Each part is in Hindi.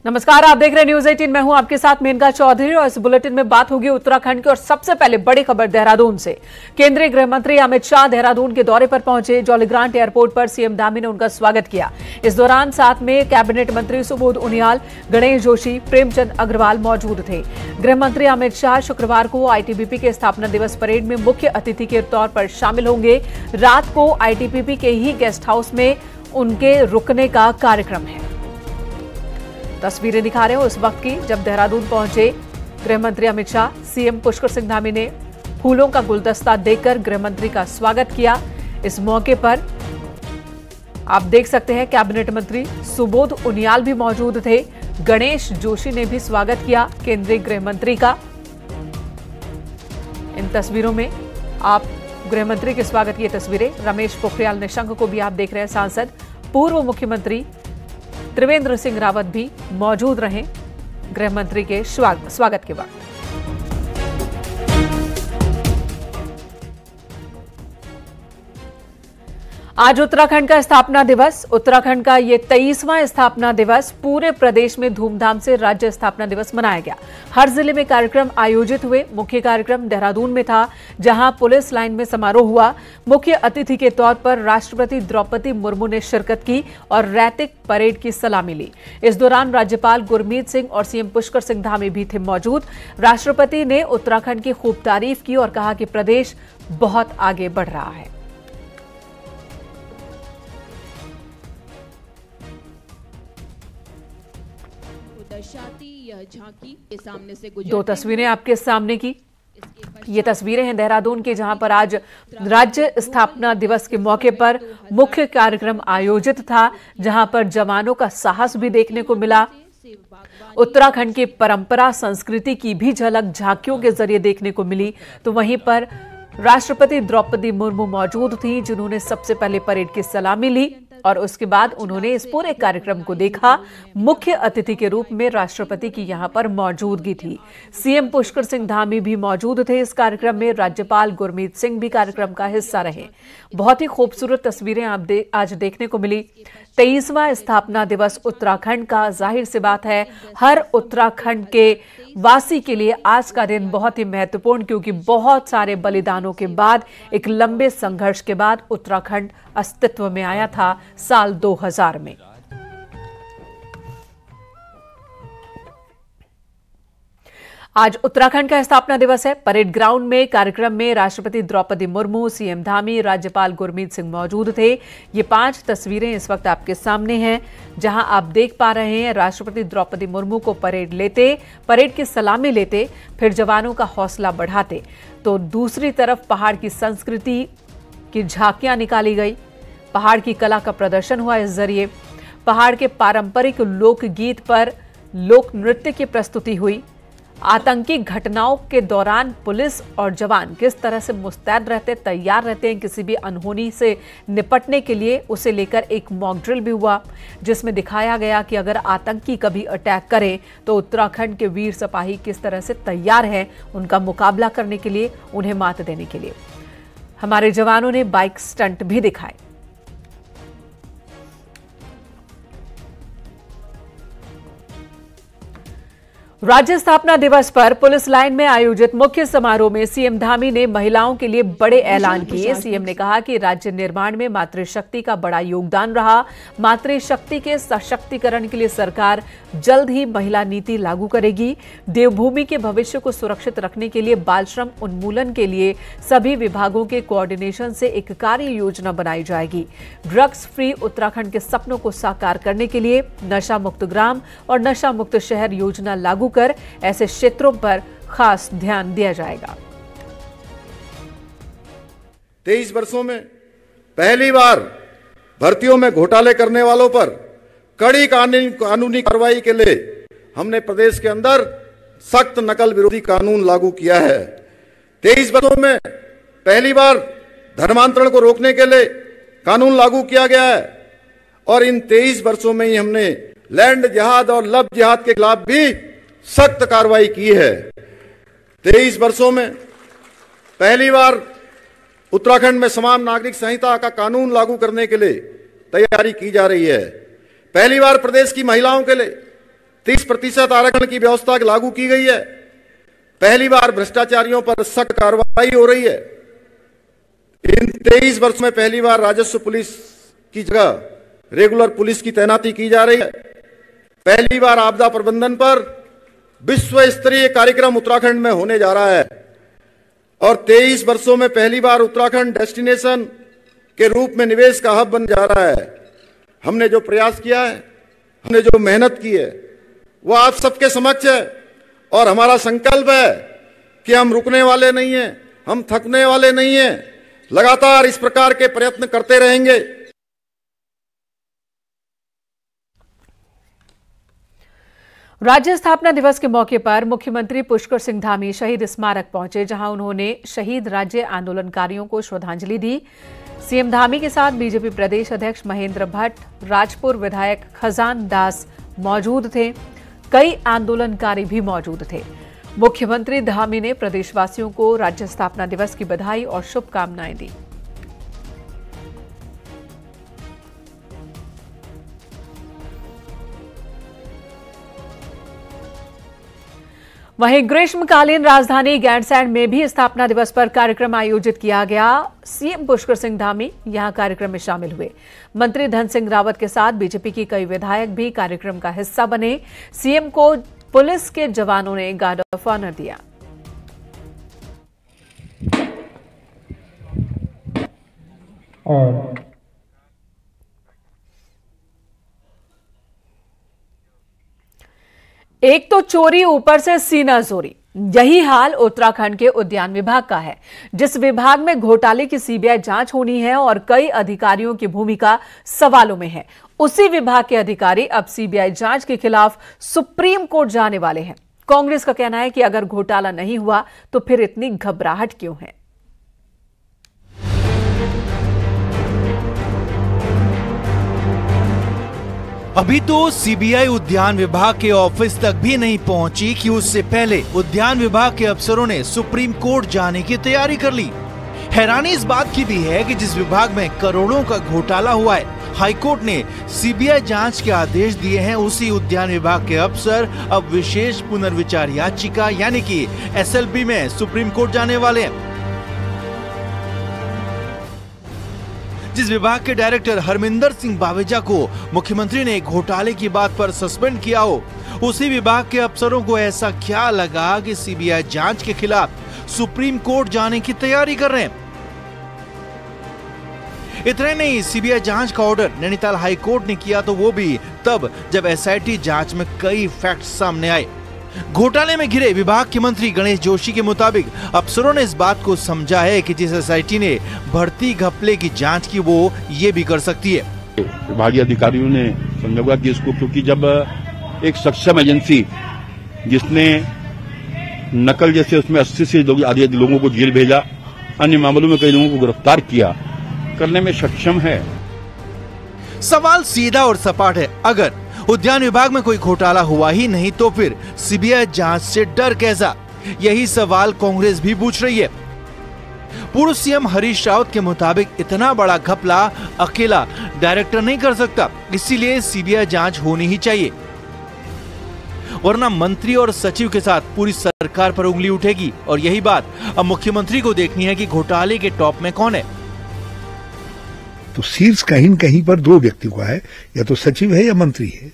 नमस्कार, आप देख रहे हैं न्यूज 18। मैं हूं आपके साथ मेनका चौधरी और इस बुलेटिन में बात होगी उत्तराखंड की। और सबसे पहले बड़ी खबर देहरादून से। केंद्रीय गृह मंत्री अमित शाह देहरादून के दौरे पर पहुंचे। जौलीग्रांट एयरपोर्ट पर सीएम धामी ने उनका स्वागत किया। इस दौरान साथ में कैबिनेट मंत्री सुबोध उनियाल, गणेश जोशी, प्रेमचंद अग्रवाल मौजूद थे। गृह मंत्री अमित शाह शुक्रवार को आईटीबीपी के स्थापना दिवस परेड में मुख्य अतिथि के तौर पर शामिल होंगे। रात को आईटीबीपी के ही गेस्ट हाउस में उनके रुकने का कार्यक्रम है। तस्वीरें दिखा रहे हो उस वक्त की जब देहरादून पहुंचे गृह मंत्री अमित शाह। सीएम पुष्कर सिंह धामी ने फूलों का गुलदस्ता देकर गृह मंत्री का स्वागत किया। इस मौके पर आप देख सकते हैं कैबिनेट मंत्री सुबोध उनियाल भी मौजूद थे। गणेश जोशी ने भी स्वागत किया केंद्रीय गृह मंत्री का। इन तस्वीरों में आप गृह मंत्री के स्वागत की तस्वीरें। रमेश पोखरियाल निशंक को भी आप देख रहे हैं। सांसद पूर्व मुख्यमंत्री त्रिवेंद्र सिंह रावत भी मौजूद रहे गृह मंत्री के स्वागत के वक्त। आज उत्तराखंड का स्थापना दिवस। उत्तराखंड का ये 23वां स्थापना दिवस पूरे प्रदेश में धूमधाम से राज्य स्थापना दिवस मनाया गया। हर जिले में कार्यक्रम आयोजित हुए। मुख्य कार्यक्रम देहरादून में था, जहां पुलिस लाइन में समारोह हुआ। मुख्य अतिथि के तौर पर राष्ट्रपति द्रौपदी मुर्मू ने शिरकत की और रैतिक परेड की सलामी ली। इस दौरान राज्यपाल गुरमीत सिंह और सीएम पुष्कर सिंह धामी भी थे मौजूद। राष्ट्रपति ने उत्तराखंड की खूब तारीफ की और कहा कि प्रदेश बहुत आगे बढ़ रहा है। यह झांकी के सामने से दो तस्वीरें आपके सामने की। ये तस्वीरें हैं देहरादून के, जहां पर आज राज्य स्थापना दिवस के मौके पर मुख्य कार्यक्रम आयोजित था, जहां पर जवानों का साहस भी देखने को मिला। उत्तराखंड की परंपरा संस्कृति की भी झलक झांकियों के जरिए देखने को मिली। तो वहीं पर राष्ट्रपति द्रौपदी मुर्मू मौजूद थी, जिन्होंने सबसे पहले परेड की सलामी ली और उसके बाद उन्होंने इस पूरे कार्यक्रम को देखा। मुख्य अतिथि के रूप में राष्ट्रपति की यहां पर मौजूदगी थी। सीएम पुष्कर सिंह धामी भी मौजूद थे इस कार्यक्रम में। राज्यपाल गुरमीत सिंह भी कार्यक्रम का हिस्सा रहे। बहुत ही खूबसूरत तस्वीरें आज देखने को मिली। 23वां स्थापना दिवस उत्तराखंड का, जाहिर सी बात है हर उत्तराखंड के वासी के लिए आज का दिन बहुत ही महत्वपूर्ण, क्योंकि बहुत सारे बलिदानों के बाद, एक लंबे संघर्ष के बाद उत्तराखंड अस्तित्व में आया था साल 2000 में। आज उत्तराखंड का स्थापना दिवस है। परेड ग्राउंड में कार्यक्रम में राष्ट्रपति द्रौपदी मुर्मू, सीएम धामी, राज्यपाल गुरमीत सिंह मौजूद थे। ये 5 तस्वीरें इस वक्त आपके सामने हैं, जहां आप देख पा रहे हैं राष्ट्रपति द्रौपदी मुर्मू को परेड की सलामी लेते, फिर जवानों का हौसला बढ़ाते। तो दूसरी तरफ पहाड़ की संस्कृति की झांकियां निकाली गई। पहाड़ की कला का प्रदर्शन हुआ। इस जरिए पहाड़ के पारंपरिक लोकगीत पर लोक नृत्य की प्रस्तुति हुई। आतंकी घटनाओं के दौरान पुलिस और जवान किस तरह से मुस्तैद रहते, तैयार रहते हैं किसी भी अनहोनी से निपटने के लिए, उसे लेकर एक मॉक ड्रिल भी हुआ, जिसमें दिखाया गया कि अगर आतंकी कभी अटैक करे तो उत्तराखंड के वीर सिपाही किस तरह से तैयार हैं उनका मुकाबला करने के लिए, उन्हें मात देने के लिए। हमारे जवानों ने बाइक स्टंट भी दिखाए। राज्य स्थापना दिवस पर पुलिस लाइन में आयोजित मुख्य समारोह में सीएम धामी ने महिलाओं के लिए बड़े ऐलान किए। सीएम ने कहा कि राज्य निर्माण में मातृशक्ति का बड़ा योगदान रहा। मातृशक्ति के सशक्तिकरण के लिए सरकार जल्द ही महिला नीति लागू करेगी। देवभूमि के भविष्य को सुरक्षित रखने के लिए बाल श्रम उन्मूलन के लिए सभी विभागों के कोऑर्डिनेशन से एक कार्य योजना बनाई जाएगी। ड्रग्स फ्री उत्तराखंड के सपनों को साकार करने के लिए नशा मुक्त ग्राम और नशा मुक्त शहर योजना लागू कर ऐसे क्षेत्रों पर खास ध्यान दिया जाएगा। 23 वर्षों में पहली बार भर्तियों में घोटाले करने वालों पर कड़ी कानूनी कार्रवाई के लिए हमने प्रदेश के अंदर सख्त नकल विरोधी कानून लागू किया है। 23 वर्षों में पहली बार धर्मांतरण को रोकने के लिए कानून लागू किया गया है और इन 23 वर्षों में ही हमने लैंड जिहाद और लव जिहाद के खिलाफ भी सख्त कार्रवाई की है। 23 वर्षों में पहली बार उत्तराखंड में समान नागरिक संहिता का कानून लागू करने के लिए तैयारी की जा रही है। पहली बार प्रदेश की महिलाओं के लिए 30% आरक्षण की व्यवस्था लागू की गई है। पहली बार भ्रष्टाचारियों पर सख्त कार्रवाई हो रही है। इन 23 वर्ष में पहली बार राजस्व पुलिस की जगह रेगुलर पुलिस की तैनाती की जा रही है। पहली बार आपदा प्रबंधन पर विश्व स्तरीय कार्यक्रम उत्तराखंड में होने जा रहा है और 23 वर्षों में पहली बार उत्तराखंड डेस्टिनेशन के रूप में निवेश का हब बन जा रहा है। हमने जो प्रयास किया है, हमने जो मेहनत की है, वो आप सबके समक्ष है और हमारा संकल्प है कि हम रुकने वाले नहीं हैं, हम थकने वाले नहीं हैं, लगातार इस प्रकार के प्रयत्न करते रहेंगे। राज्य स्थापना दिवस के मौके पर मुख्यमंत्री पुष्कर सिंह धामी शहीद स्मारक पहुंचे, जहां उन्होंने शहीद राज्य आंदोलनकारियों को श्रद्धांजलि दी। सीएम धामी के साथ बीजेपी प्रदेश अध्यक्ष महेंद्र भट्ट, राजपुर विधायक खजान दास मौजूद थे। कई आंदोलनकारी भी मौजूद थे। मुख्यमंत्री धामी ने प्रदेशवासियों को राज्य स्थापना दिवस की बधाई और शुभकामनाएं दी। वहीं ग्रीष्मकालीन राजधानी गैंडसैंड में भी स्थापना दिवस पर कार्यक्रम आयोजित किया गया। सीएम पुष्कर सिंह धामी यहां कार्यक्रम में शामिल हुए। मंत्री धन सिंह रावत के साथ बीजेपी की कई विधायक भी कार्यक्रम का हिस्सा बने। सीएम को पुलिस के जवानों ने गार्ड ऑफ ऑनर दिया। और एक तो चोरी, ऊपर से सीना जोरी। यही हाल उत्तराखंड के उद्यान विभाग का है, जिस विभाग में घोटाले की सीबीआई जांच होनी है और कई अधिकारियों की भूमिका सवालों में है। उसी विभाग के अधिकारी अब सीबीआई जांच के खिलाफ सुप्रीम कोर्ट जाने वाले हैं। कांग्रेस का कहना है कि अगर घोटाला नहीं हुआ तो फिर इतनी घबराहट क्यों है। अभी तो सीबीआई उद्यान विभाग के ऑफिस तक भी नहीं पहुंची कि उससे पहले उद्यान विभाग के अफसरों ने सुप्रीम कोर्ट जाने की तैयारी कर ली। हैरानी इस बात की भी है कि जिस विभाग में करोड़ों का घोटाला हुआ है, हाईकोर्ट ने सीबीआई जांच के आदेश दिए हैं। उसी उद्यान विभाग के अफसर अब विशेष पुनर्विचार याचिका यानी कि एसएलपी में सुप्रीम कोर्ट जाने वाले हैं। जिस विभाग के डायरेक्टर हरमिंदर सिंह बावेजा को मुख्यमंत्री ने घोटाले की बात पर सस्पेंड किया हो, उसी विभाग के अफसरों को ऐसा क्या लगा कि सीबीआई जांच के खिलाफ सुप्रीम कोर्ट जाने की तैयारी कर रहे हैं। इतना नहीं, सीबीआई जांच का ऑर्डर नैनीताल हाई कोर्ट ने किया तो वो भी तब जब एसआईटी जांच में कई फैक्ट्स सामने आए। घोटाले में घिरे विभाग के मंत्री गणेश जोशी के मुताबिक अफसरों ने इस बात को समझा है कि जिस एसआईटी ने भर्ती घपले की जांच की वो ये भी कर सकती है। विभागीय अधिकारियों ने समझा कि इसको, क्योंकि जब एक सक्षम एजेंसी जिसने नकल जैसे उसमें 80 से अधिक लोगों को जेल भेजा, अन्य मामलों में कई लोगों को गिरफ्तार किया, करने में सक्षम है। सवाल सीधा और सपाट है, अगर उद्यान विभाग में कोई घोटाला हुआ ही नहीं तो फिर सीबीआई जांच से डर कैसा? यही सवाल कांग्रेस भी पूछ रही है। पूर्व सीएम हरीश रावत के मुताबिक इतना बड़ा घपला अकेला डायरेक्टर नहीं कर सकता, इसीलिए सीबीआई जांच होनी ही चाहिए, वरना मंत्री और सचिव के साथ पूरी सरकार पर उंगली उठेगी। और यही बात अब मुख्यमंत्री को देखनी है कि घोटाले के टॉप में कौन है। तो शीर्ष कहीं न कहीं पर दो व्यक्ति का है, या तो सचिव है या मंत्री है।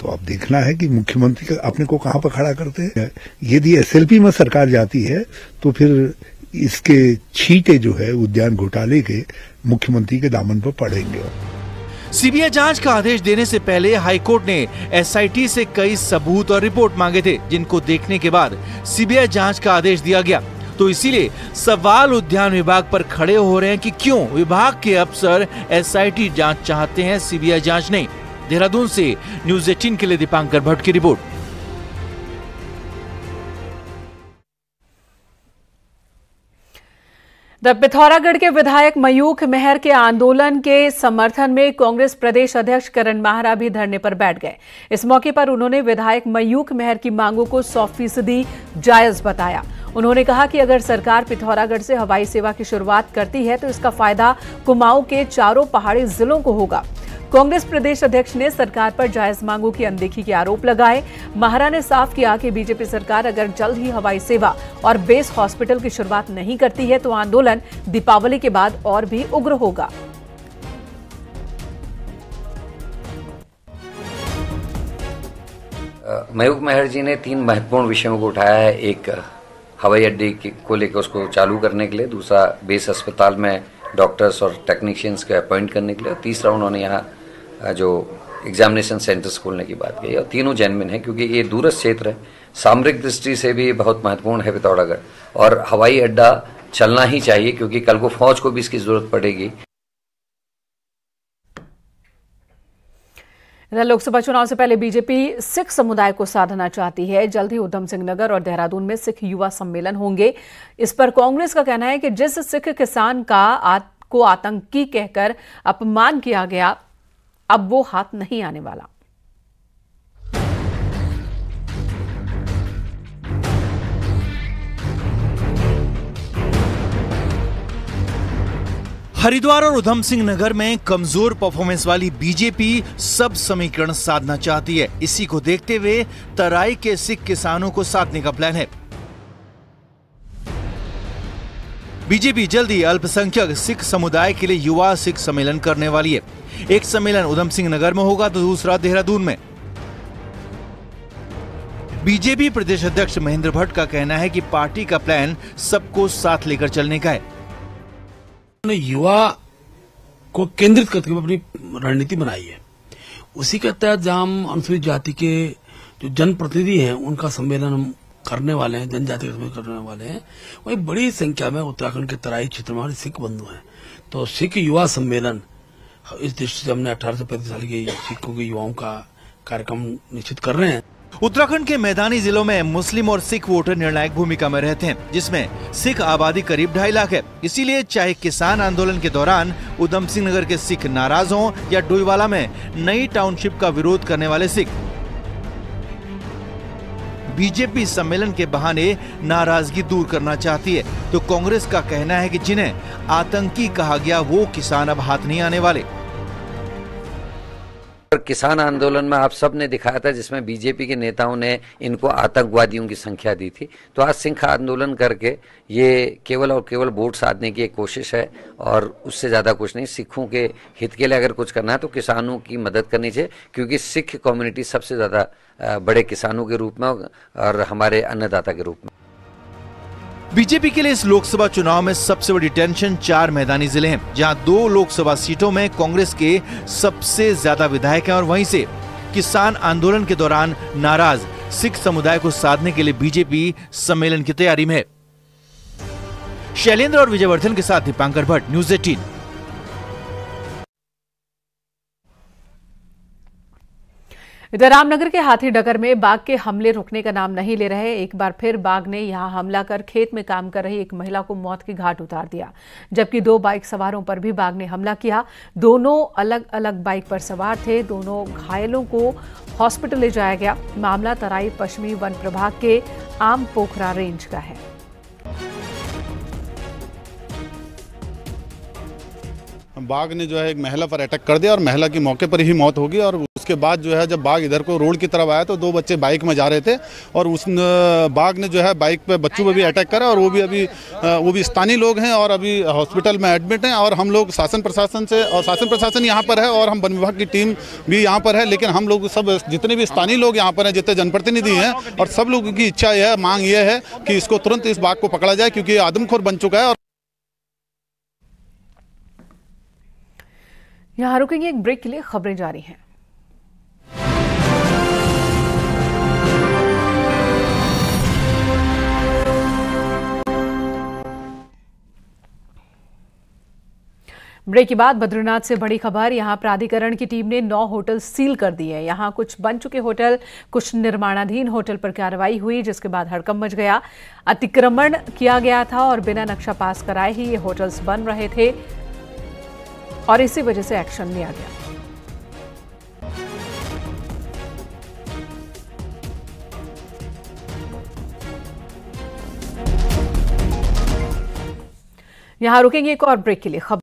तो अब देखना है कि मुख्यमंत्री अपने को कहां पर खड़ा करते हैं। यदि एसएलपी में सरकार जाती है तो फिर इसके छींटे जो है उद्यान घोटाले के मुख्यमंत्री के दामन पर पड़ेंगे। सीबीआई जांच का आदेश देने से पहले हाईकोर्ट ने एसआईटी से कई सबूत और रिपोर्ट मांगे थे, जिनको देखने के बाद सीबीआई जांच का आदेश दिया गया। तो इसीलिए सवाल उद्यान विभाग पर खड़े हो रहे हैं कि क्यों विभाग के अफसर एसआईटी जांच चाहते हैं, सीबीआई जांच नहीं। देहरादून से न्यूज़ 18 के लिए दीपांकर भट्ट की रिपोर्ट। पिथौरागढ़ के विधायक मयूख मेहर के आंदोलन के समर्थन में कांग्रेस प्रदेश अध्यक्ष करण माहरा भी धरने पर बैठ गए। इस मौके पर उन्होंने विधायक मयूख मेहर की मांगों को 100% जायज बताया। उन्होंने कहा कि अगर सरकार पिथौरागढ़ से हवाई सेवा की शुरुआत करती है तो इसका फायदा कुमाऊं के चारों पहाड़ी जिलों को होगा। कांग्रेस प्रदेश अध्यक्ष ने सरकार पर जायज मांगों की अनदेखी के आरोप लगाए। महारा ने साफ किया कि बीजेपी सरकार अगर जल्द ही हवाई सेवा और बेस हॉस्पिटल की शुरुआत नहीं करती है तो आंदोलन दीपावली के बाद और भी उग्र होगा। महबूब मेहर जी ने 3 महत्वपूर्ण विषयों को उठाया है। एक, हवाई अड्डे को लेकर उसको चालू करने के लिए, दूसरा बेस अस्पताल में डॉक्टर्स और टेक्नीशियंस के अपॉइंट करने के लिए, और तीसरा उन्होंने यहाँ जो एग्जामिनेशन सेंटर्स खोलने की बात कही। और तीनों जेन्युइन है क्योंकि ये दूरस्थ क्षेत्र है, सामरिक दृष्टि से भी बहुत महत्वपूर्ण है पिथौरागढ़, और हवाई अड्डा चलना ही चाहिए क्योंकि कल को फौज को भी इसकी जरूरत पड़ेगी। इधर लोकसभा चुनाव से पहले बीजेपी सिख समुदाय को साधना चाहती है। जल्द ही उधम सिंह नगर और देहरादून में सिख युवा सम्मेलन होंगे। इस पर कांग्रेस का कहना है कि जिस सिख किसान को आतंकी कहकर अपमान किया गया, अब वो हाथ नहीं आने वाला। हरिद्वार और उधम सिंह नगर में कमजोर परफॉर्मेंस वाली बीजेपी सब समीकरण साधना चाहती है। इसी को देखते हुए तराई के सिख किसानों को साधने का प्लान है। बीजेपी जल्द ही अल्पसंख्यक सिख समुदाय के लिए युवा सिख सम्मेलन करने वाली है। एक सम्मेलन उधम सिंह नगर में होगा तो दूसरा देहरादून में। बीजेपी प्रदेश अध्यक्ष महेंद्र भट्ट का कहना है कि पार्टी का प्लान सबको साथ लेकर चलने का है। युवा को केंद्रित करके अपनी रणनीति बनाई है। उसी के तहत जहां हम अनुसूचित जाति के जो जनप्रतिनिधि हैं उनका सम्मेलन हम करने वाले हैं, जनजाति का सम्मेलन करने वाले हैं। वही बड़ी संख्या में उत्तराखंड के तराई क्षेत्र में हमारे सिख बंधु हैं, तो सिख युवा सम्मेलन इस दृष्टि से हमने 18 से 35 साल के सिखों के युवाओं का कार्यक्रम निश्चित कर रहे हैं। उत्तराखंड के मैदानी जिलों में मुस्लिम और सिख वोटर निर्णायक भूमिका में रहते हैं, जिसमें सिख आबादी करीब 2.5 लाख है। इसीलिए चाहे किसान आंदोलन के दौरान उधम सिंह नगर के सिख नाराज हों या डोईवाला में नई टाउनशिप का विरोध करने वाले सिख, बीजेपी सम्मेलन के बहाने नाराजगी दूर करना चाहती है। तो कांग्रेस का कहना है कि जिन्हें आतंकी कहा गया वो किसान अब हाथ नहीं आने वाले। किसान आंदोलन में आप सब ने दिखाया था जिसमें बीजेपी के नेताओं ने इनको आतंकवादियों की संख्या दी थी। तो आज सिख आंदोलन करके ये केवल और केवल वोट साधने की एक कोशिश है और उससे ज्यादा कुछ नहीं। सिखों के हित के लिए अगर कुछ करना है तो किसानों की मदद करनी चाहिए, क्योंकि सिख कम्युनिटी सबसे ज्यादा बड़े किसानों के रूप में और हमारे अन्नदाता के रूप में। बीजेपी के लिए इस लोकसभा चुनाव में सबसे बड़ी टेंशन 4 मैदानी जिले हैं, जहां 2 लोकसभा सीटों में कांग्रेस के सबसे ज्यादा विधायक हैं और वहीं से किसान आंदोलन के दौरान नाराज सिख समुदाय को साधने के लिए बीजेपी सम्मेलन की तैयारी में है। शैलेंद्र और विजयवर्धन के साथ दीपांकर भट्ट, न्यूज़ 18। इधर रामनगर के हाथीडगर में बाघ के हमले रुकने का नाम नहीं ले रहे। एक बार फिर बाघ ने यहां हमला कर खेत में काम कर रही एक महिला को मौत के घाट उतार दिया, जबकि 2 बाइक सवारों पर भी बाघ ने हमला किया। दोनों अलग अलग बाइक पर सवार थे। दोनों घायलों को हॉस्पिटल ले जाया गया। मामला तराई पश्चिमी वन प्रभाग के आम पोखरा रेंज का है। बाघ ने जो है एक महिला पर अटैक कर दिया और महिला की मौके पर ही मौत होगी। और उसके बाद जो है जब बाघ इधर को रोड की तरफ आया तो 2 बच्चे बाइक में जा रहे थे और उस बाघ ने जो है बाइक पे बच्चों पे भी अटैक करा और वो भी स्थानीय लोग हैं और अभी हॉस्पिटल में एडमिट हैं। और हम लोग शासन प्रशासन यहाँ पर है और हम वन विभाग की टीम भी यहाँ पर है, लेकिन हम लोग सब जितने भी स्थानीय लोग यहाँ पर हैं, जितने जनप्रतिनिधि हैं, और सब लोगों की इच्छा यह है, मांग यह है कि इसको तुरंत इस बाघ को पकड़ा जाए, क्योंकि ये आदमखोर बन चुका है। यहां रुकेंगे, एक ब्रेक के लिए खबरें जारी हैं। ब्रेक के बाद बद्रीनाथ से बड़ी खबर। यहां प्राधिकरण की टीम ने 9 होटल सील कर दिए हैं। यहां कुछ बन चुके होटल, कुछ निर्माणाधीन होटल पर कार्रवाई हुई, जिसके बाद हड़कंप मच गया। अतिक्रमण किया गया था और बिना नक्शा पास कराए ही ये होटल्स बन रहे थे और इसी वजह से एक्शन लिया गया। यहां रुकेंगे, एक और ब्रेक के लिए खबर।